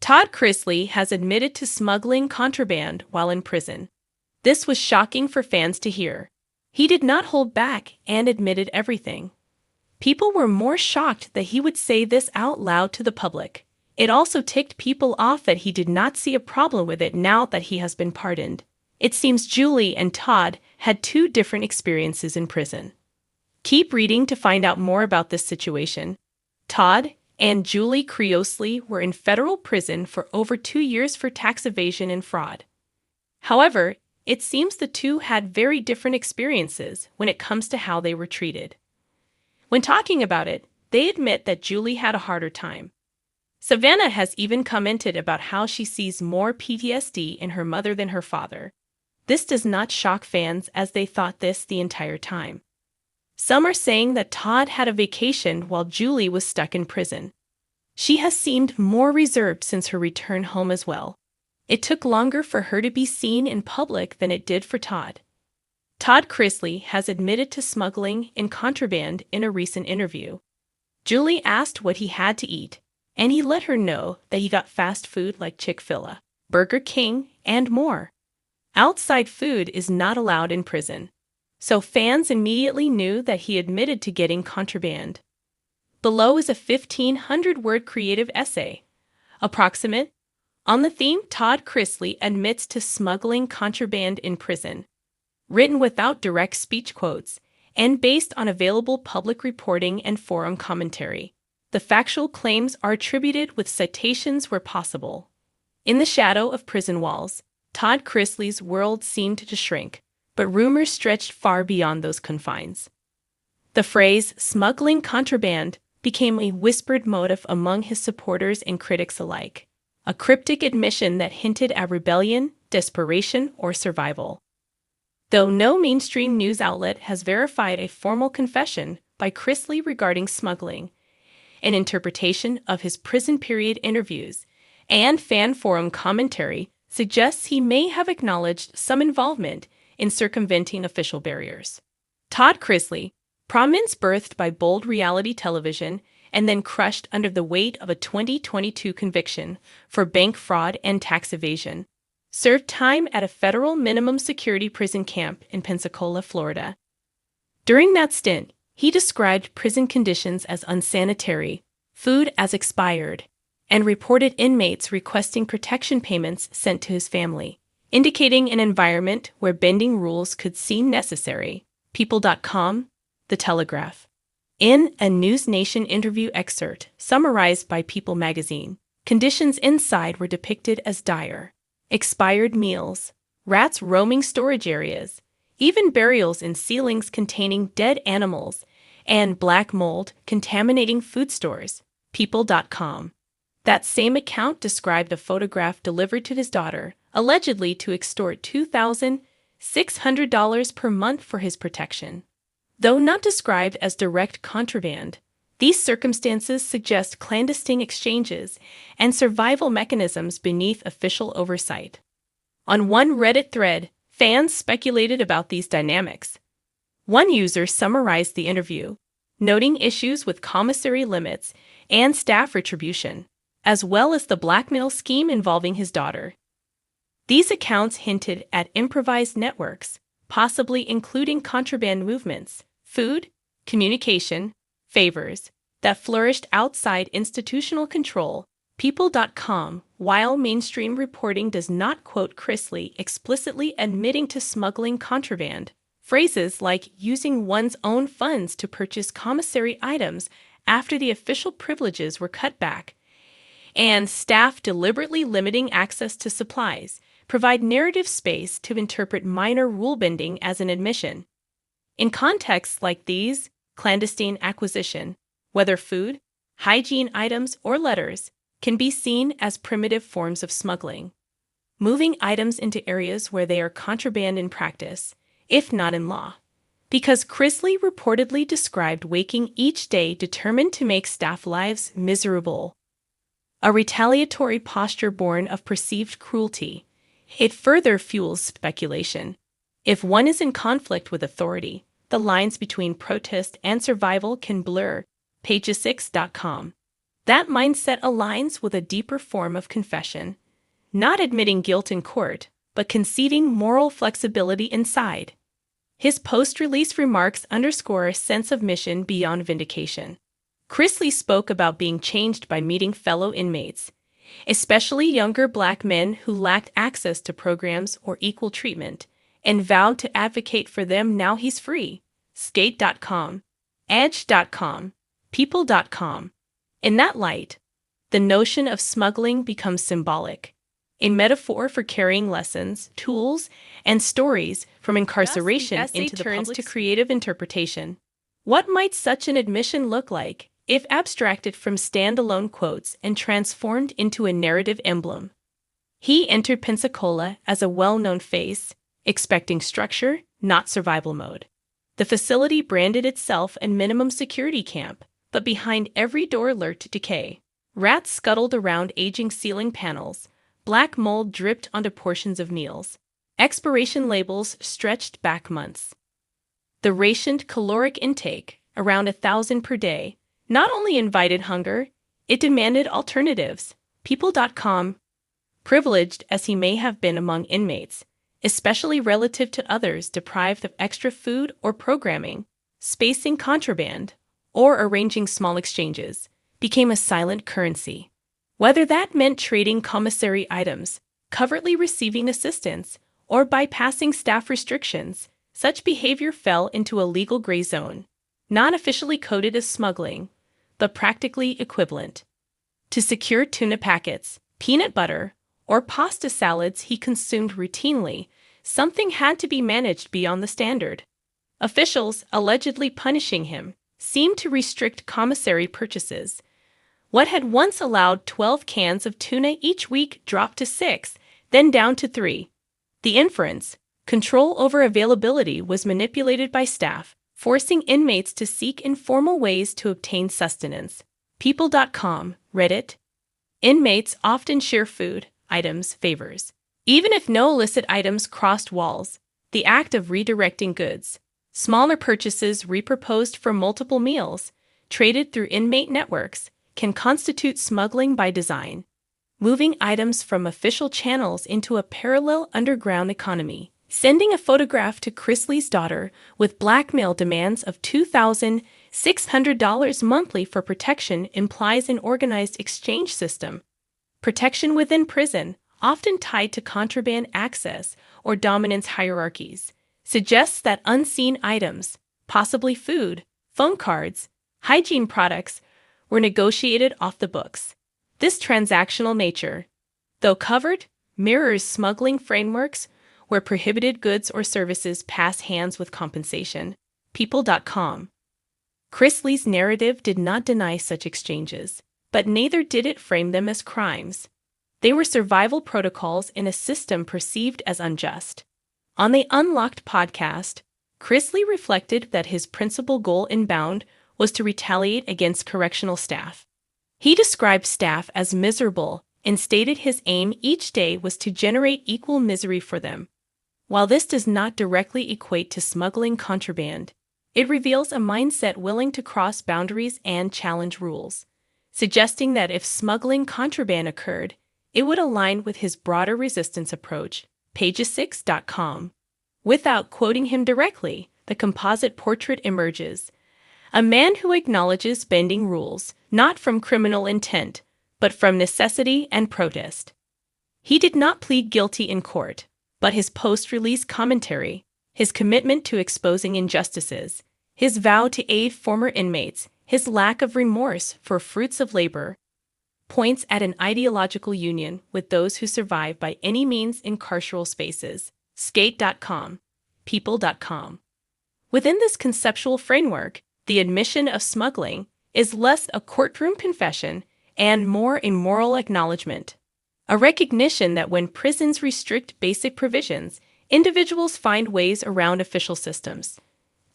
Todd Chrisley has admitted to smuggling contraband while in prison. This was shocking for fans to hear. He did not hold back and admitted everything. People were more shocked that he would say this out loud to the public. It also ticked people off that he did not see a problem with it now that he has been pardoned. It seems Julie and Todd had two different experiences in prison. Keep reading to find out more about this situation. Todd and Julie Chrisley were in federal prison for over 2 years for tax evasion and fraud. However, it seems the two had very different experiences when it comes to how they were treated. When talking about it, they admit that Julie had a harder time. Savannah has even commented about how she sees more PTSD in her mother than her father. This does not shock fans as they thought this the entire time. Some are saying that Todd had a vacation while Julie was stuck in prison. She has seemed more reserved since her return home as well. It took longer for her to be seen in public than it did for Todd. Todd Chrisley has admitted to smuggling in contraband in a recent interview. Julie asked what he had to eat, and he let her know that he got fast food like Chick-fil-A, Burger King, and more. Outside food is not allowed in prison, so fans immediately knew that he admitted to getting contraband. Below is a 1,500-word creative essay. Approximate. On the theme, Todd Chrisley admits to smuggling contraband in prison. Written without direct speech quotes, and based on available public reporting and forum commentary. The factual claims are attributed with citations where possible. In the shadow of prison walls, Todd Chrisley's world seemed to shrink, but rumors stretched far beyond those confines. The phrase, smuggling contraband, became a whispered motif among his supporters and critics alike. A cryptic admission that hinted at rebellion, desperation, or survival. Though no mainstream news outlet has verified a formal confession by Chrisley regarding smuggling, an interpretation of his prison period interviews and fan forum commentary suggests he may have acknowledged some involvement in circumventing official barriers. Todd Chrisley, prominence birthed by bold reality television and then crushed under the weight of a 2022 conviction for bank fraud and tax evasion, served time at a federal minimum security prison camp in Pensacola, Florida. During that stint, he described prison conditions as unsanitary, food as expired, and reported inmates requesting protection payments sent to his family, indicating an environment where bending rules could seem necessary. People.com, The Telegraph. In a News Nation interview excerpt summarized by People magazine, conditions inside were depicted as dire. Expired meals, rats roaming storage areas, even burials in ceilings containing dead animals, and black mold contaminating food stores. People.com. That same account described a photograph delivered to his daughter, allegedly to extort $2,600 per month for his protection. Though not described as direct contraband, these circumstances suggest clandestine exchanges and survival mechanisms beneath official oversight. On one Reddit thread, fans speculated about these dynamics. One user summarized the interview, noting issues with commissary limits and staff retribution, as well as the blackmail scheme involving his daughter. These accounts hinted at improvised networks, possibly including contraband movements, food, communication, favors, that flourished outside institutional control. People.com. While mainstream reporting does not quote Chrisley explicitly admitting to smuggling contraband, phrases like using one's own funds to purchase commissary items after the official privileges were cut back, and staff deliberately limiting access to supplies, provide narrative space to interpret minor rule bending as an admission. In contexts like these, clandestine acquisition, whether food, hygiene items, or letters, can be seen as primitive forms of smuggling, moving items into areas where they are contraband in practice, if not in law. Because Chrisley reportedly described waking each day determined to make staff lives miserable, a retaliatory posture born of perceived cruelty. It further fuels speculation. If one is in conflict with authority, the lines between protest and survival can blur. Pages6.com. That mindset aligns with a deeper form of confession, not admitting guilt in court, but conceding moral flexibility inside. His post-release remarks underscore a sense of mission beyond vindication. Chrisley spoke about being changed by meeting fellow inmates, especially younger Black men who lacked access to programs or equal treatment, and vowed to advocate for them now he's free. Skate.com, Edge.com, People.com. In that light, the notion of smuggling becomes symbolic, a metaphor for carrying lessons, tools, and stories from incarceration into the public to creative interpretation. What might such an admission look like if abstracted from standalone quotes and transformed into a narrative emblem? He entered Pensacola as a well-known face, expecting structure, not survival mode. The facility branded itself a minimum security camp, but behind every door lurked decay. Rats scuttled around aging ceiling panels, black mold dripped onto portions of meals. Expiration labels stretched back months. The rationed caloric intake, around 1,000 per day, not only invited hunger, it demanded alternatives. People.com, privileged as he may have been among inmates, especially relative to others deprived of extra food or programming, spacing contraband, or arranging small exchanges, became a silent currency. Whether that meant trading commissary items, covertly receiving assistance, or bypassing staff restrictions, such behavior fell into a legal gray zone, not officially coded as smuggling, but practically equivalent. To secure tuna packets, peanut butter, or pasta salads he consumed routinely, something had to be managed beyond the standard. Officials, allegedly punishing him, seemed to restrict commissary purchases. What had once allowed 12 cans of tuna each week dropped to 6, then down to 3. The inference, control over availability, was manipulated by staff, forcing inmates to seek informal ways to obtain sustenance. People.com, Reddit. Inmates often share food, items, favors. Even if no illicit items crossed walls, the act of redirecting goods, smaller purchases repurposed for multiple meals, traded through inmate networks, can constitute smuggling by design, moving items from official channels into a parallel underground economy. Sending a photograph to Chrisley's daughter with blackmail demands of $2,600 monthly for protection implies an organized exchange system. Protection within prison, often tied to contraband access or dominance hierarchies, suggests that unseen items, possibly food, phone cards, hygiene products, were negotiated off the books. This transactional nature, though covered, mirrors smuggling frameworks where prohibited goods or services pass hands with compensation. People.com. Chrisley's narrative did not deny such exchanges, but neither did it frame them as crimes. They were survival protocols in a system perceived as unjust. On the Unlocked podcast, Chrisley reflected that his principal goal in Bound was to retaliate against correctional staff. He described staff as miserable and stated his aim each day was to generate equal misery for them. While this does not directly equate to smuggling contraband, it reveals a mindset willing to cross boundaries and challenge rules, suggesting that if smuggling contraband occurred, it would align with his broader resistance approach. Pages6.com. Without quoting him directly, the composite portrait emerges. A man who acknowledges bending rules, not from criminal intent, but from necessity and protest. He did not plead guilty in court, but his post-release commentary, his commitment to exposing injustices, his vow to aid former inmates, his lack of remorse for fruits of labor, points at an ideological union with those who survive by any means in carceral spaces. Skate.com, People.com. Within this conceptual framework, the admission of smuggling is less a courtroom confession and more a moral acknowledgement. A recognition that when prisons restrict basic provisions, individuals find ways around official systems.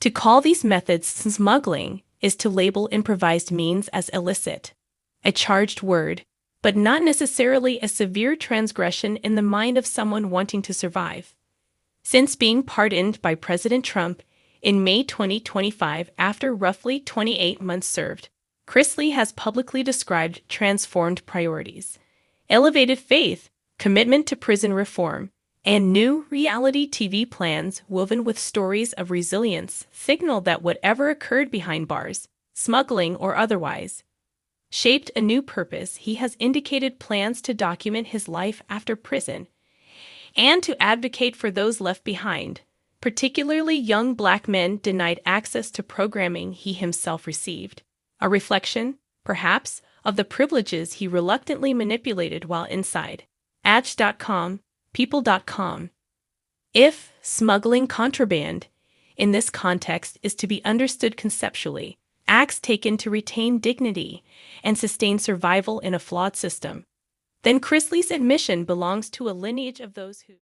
To call these methods smuggling is to label improvised means as illicit, a charged word, but not necessarily a severe transgression in the mind of someone wanting to survive. Since being pardoned by President Trump in May 2025 after roughly 28 months served, Chrisley has publicly described transformed priorities, elevated faith, commitment to prison reform, and new reality TV plans woven with stories of resilience signal that whatever occurred behind bars, smuggling or otherwise, shaped a new purpose. He has indicated plans to document his life after prison and to advocate for those left behind, particularly young Black men denied access to programming he himself received. A reflection, perhaps, of the privileges he reluctantly manipulated while inside. Atch.com, People.com. If smuggling contraband, in this context, is to be understood conceptually, acts taken to retain dignity and sustain survival in a flawed system, then Chrisley's admission belongs to a lineage of those who